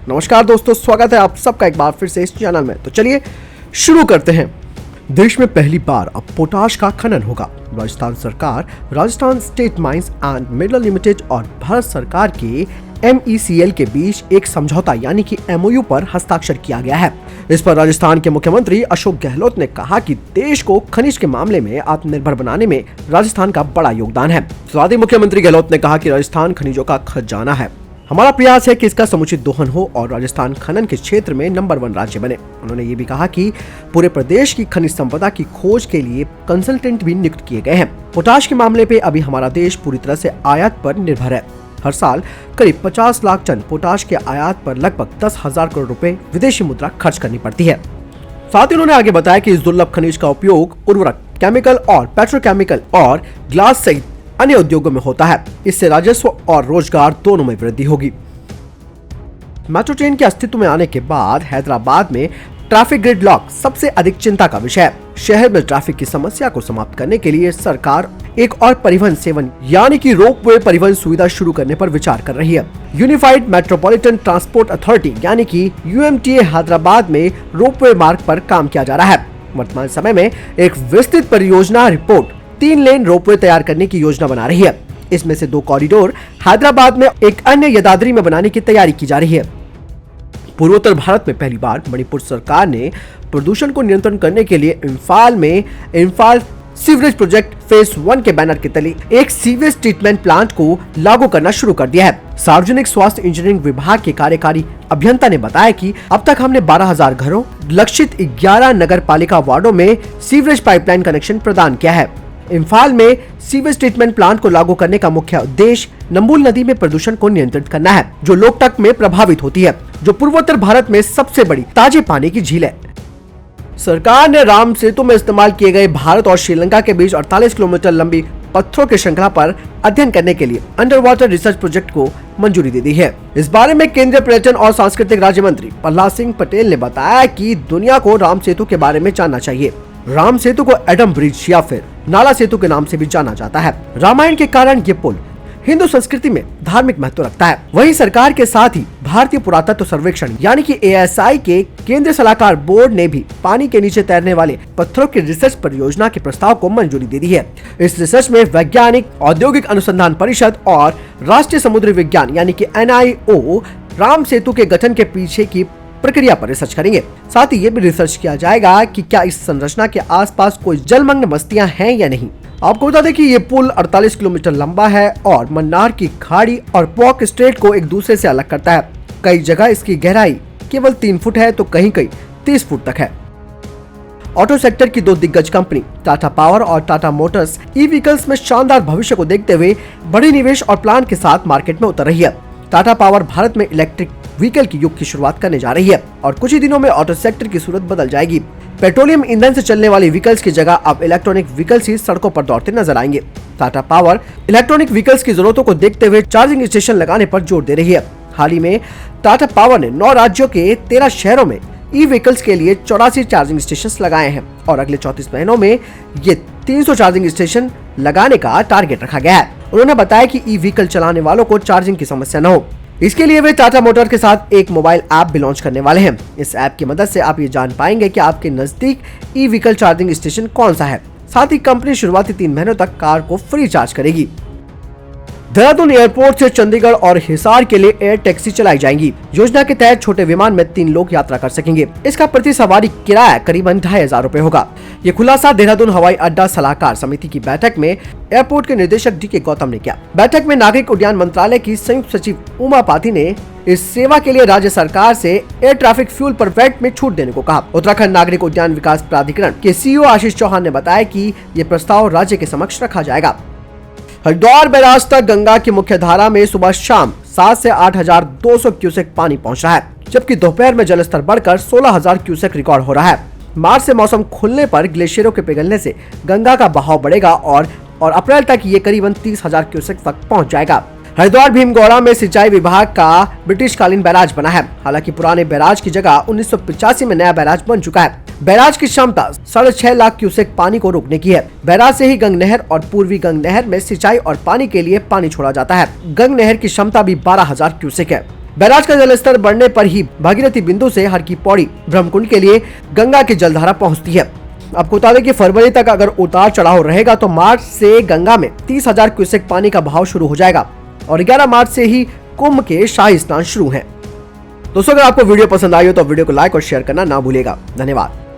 नमस्कार दोस्तों, स्वागत है आप सबका एक बार फिर से इस चैनल में। तो चलिए शुरू करते हैं। देश में पहली बार अब पोटाश का खनन होगा। राजस्थान सरकार, Rajasthan state mines and mineral limited और भारत सरकार के MECL के बीच एक समझौता यानी कि MOU पर हस्ताक्षर किया गया है। इस पर राजस्थान के मुख्यमंत्री अशोक गहलोत ने कहा कि देश को खनिज के मामले में आत्मनिर्भर बनाने में राजस्थान का बड़ा योगदान है। साथ ही मुख्यमंत्री गहलोत ने कहा कि राजस्थान खनिजों का खजाना है। हमारा प्रयास है कि इसका समुचित दोहन हो और राजस्थान खनन के क्षेत्र में नंबर 1 राज्य बने। उन्होंने ये भी कहा कि पूरे प्रदेश की खनिज संपदा की खोज के लिए कंसल्टेंट भी नियुक्त किए गए हैं। पोटाश के मामले पे अभी हमारा देश पूरी तरह से आयात पर निर्भर है। हर साल करीब 50 लाख टन पोटाश के आयात पर लगभग 10,000 करोड़ रुपए विदेशी मुद्रा खर्च करनी पड़ती है। साथ ही उन्होंने आगे बताया कि इस दुर्लभ खनिज का उपयोग उर्वरक, केमिकल और पेट्रोकेमिकल और ग्लास सहित अन्य उद्योगों में होता है। इससे राजस्व और रोजगार दोनों में वृद्धि होगी। मेट्रो ट्रेन के अस्तित्व में आने के बाद हैदराबाद में ट्रैफिक ग्रिडलॉक सबसे अधिक चिंता का विषय है। शहर में ट्रैफिक की समस्या को समाप्त करने के लिए सरकार एक और परिवहन सेवन यानी कि रोपवे परिवहन सुविधा शुरू करने पर विचार कर रही है। यूनिफाइड मेट्रोपॉलिटन ट्रांसपोर्ट अथॉरिटी यानी कि UMTA हैदराबाद में रोपवे मार्ग पर काम किया जा रहा है। वर्तमान समय में एक विस्तृत परियोजना रिपोर्ट 3 लेन रोपवे तैयार करने की योजना बना रही है। इसमें से 2 कॉरिडोर हैदराबाद में, एक अन्य यदाद्री में बनाने की तैयारी की जा रही है। पूर्वोत्तर भारत में पहली बार मणिपुर सरकार ने प्रदूषण को नियंत्रण करने के लिए इम्फाल सीवरेज प्रोजेक्ट फेज 1 के बैनर के तले एक सीवेज ट्रीटमेंट प्लांट को लागू करना शुरू कर दिया है। सार्वजनिक स्वास्थ्य इंजीनियरिंग विभाग के कार्यकारी अभियंता ने बताया कि अब तक हमने 12,000 घरों, लक्षित 11 नगर पालिका वार्डों में सीवरेज पाइपलाइन कनेक्शन प्रदान किया है। इम्फाल में सीवेज ट्रीटमेंट प्लांट को लागू करने का मुख्य उद्देश्य नंबुल नदी में प्रदूषण को नियंत्रित करना है, जो लोकटक में प्रभावित होती है, जो पूर्वोत्तर भारत में सबसे बड़ी ताजे पानी की झील है। सरकार ने राम सेतु में इस्तेमाल किए गए भारत और श्रीलंका के बीच 48 किलोमीटर लंबी पत्थरों की श्रृंखला पर अध्ययन करने के लिए अंडर वाटर रिसर्च प्रोजेक्ट को मंजूरी दे दी है। इस बारे में केंद्रीय पर्यटन और सांस्कृतिक राज्य मंत्री प्रहलाद सिंह पटेल ने बताया कि दुनिया को राम सेतु के बारे में जानना चाहिए। राम सेतु को एडम ब्रिज या फिर नाला सेतु के नाम से भी जाना जाता है। रामायण के कारण ये पुल हिंदू संस्कृति में धार्मिक महत्व रखता है। वहीं सरकार के साथ ही भारतीय पुरातत्व सर्वेक्षण यानी कि ASI के केंद्रीय सलाहकार बोर्ड ने भी पानी के नीचे तैरने वाले पत्थरों की रिसर्च परियोजना के प्रस्ताव को मंजूरी दे दी है। इस रिसर्च में वैज्ञानिक, औद्योगिक अनुसंधान परिषद और राष्ट्रीय समुद्री विज्ञान यानी कि NIO राम सेतु के गठन के पीछे की प्रक्रिया पर रिसर्च करेंगे। साथ ही ये भी रिसर्च किया जाएगा कि क्या इस संरचना के आसपास कोई जलमग्न बस्तियां हैं या नहीं। आपको बता दें कि ये पुल 48 किलोमीटर लंबा है और मन्नार की खाड़ी और पॉक स्ट्रेट को एक दूसरे से अलग करता है। कई जगह इसकी गहराई केवल 3 फुट है तो कहीं 30 फुट तक है। ऑटो सेक्टर की 2 दिग्गज कंपनी टाटा पावर और टाटा मोटर्स ई-व्हीकल्स में शानदार भविष्य को देखते हुए बड़े निवेश और प्लान के साथ मार्केट में उतर रही है। टाटा पावर भारत में इलेक्ट्रिक व्हीकल की युग की शुरुआत करने जा रही है और कुछ ही दिनों में ऑटो सेक्टर की सूरत बदल जाएगी। पेट्रोलियम ईंधन से चलने वाली व्हीकल्स की जगह अब इलेक्ट्रॉनिक व्हीकल्स ही सड़कों पर दौड़ते नजर आएंगे। टाटा पावर इलेक्ट्रॉनिक व्हीकल्स की जरूरतों को देखते हुए चार्जिंग स्टेशन लगाने पर जोर दे रही है। हाल ही में टाटा पावर ने 9 राज्यों के 13 शहरों में ई-व्हीकल्स के लिए 84 चार्जिंग स्टेशन लगाए हैं और अगले 34 महीनों में ये 300 चार्जिंग स्टेशन लगाने का टारगेट रखा गया है। उन्होंने बताया कि ई-व्हीकल चलाने वालों को चार्जिंग की समस्या न हो, इसके लिए वे टाटा मोटर के साथ एक मोबाइल ऐप भी लॉन्च करने वाले हैं। इस ऐप की मदद से आप ये जान पाएंगे कि आपके नजदीक ई-व्हीकल चार्जिंग स्टेशन कौन सा है। साथ ही कंपनी शुरुआती 3 महीनों तक कार को फ्री चार्ज करेगी। देहरादून एयरपोर्ट से चंडीगढ़ और हिसार के लिए एयर टैक्सी चलाई जाएंगी। योजना के तहत छोटे विमान में 3 लोग यात्रा कर सकेंगे। इसका प्रति सवारी किराया करीबन 2,500 रुपए होगा। ये खुलासा देहरादून हवाई अड्डा सलाहकार समिति की बैठक में एयरपोर्ट के निदेशक DK गौतम ने किया। बैठक में नागरिक उड्डयन मंत्रालय की संयुक्त सचिव उमा पाथी ने इस सेवा के लिए राज्य सरकार से एयर ट्रैफिक फ्यूल पर वैट में छूट देने को कहा। उत्तराखंड नागरिक उड्डयन विकास प्राधिकरण के CEO आशीष चौहान ने बताया कि ये प्रस्ताव राज्य के समक्ष रखा जाएगा। हरिद्वार बैराज तक गंगा की मुख्य धारा में सुबह शाम 7 से 8,200 क्यूसेक पानी पहुंच रहा है, जबकि दोपहर में जलस्तर बढ़कर 16,000 क्यूसेक रिकॉर्ड हो रहा है। मार्च से मौसम खुलने पर ग्लेशियरों के पिघलने से गंगा का बहाव बढ़ेगा और अप्रैल तक ये करीबन 30,000 क्यूसेक तक पहुंच जाएगा। हरिद्वार भीमगौड़ा में सिंचाई विभाग का ब्रिटिश कालीन बैराज बना है। हालांकि पुराने बैराज की जगह 1985 में नया बैराज बन चुका है। बैराज की क्षमता 6.5 लाख क्यूसेक पानी को रोकने की है। बैराज से ही गंग नहर और पूर्वी गंग नहर में सिंचाई और पानी के लिए पानी छोड़ा जाता है। गंग नहर की क्षमता भी 12,000 क्यूसेक है। बैराज का जलस्तर बढ़ने पर ही भागीरथी बिंदु से हर की पौड़ी ब्रह्मकुंड के लिए गंगा की जलधारा पहुंचती है। आपको बता दें कि फरवरी तक अगर उतार चढ़ाव रहेगा तो मार्च से गंगा में 30,000 क्यूसेक पानी का बहाव शुरू हो जाएगा और 11 मार्च से ही कुंभ के शाही स्नान शुरू हैं। दोस्तों, अगर आपको वीडियो पसंद आई हो तो वीडियो को लाइक और शेयर करना ना भूलिएगा। धन्यवाद।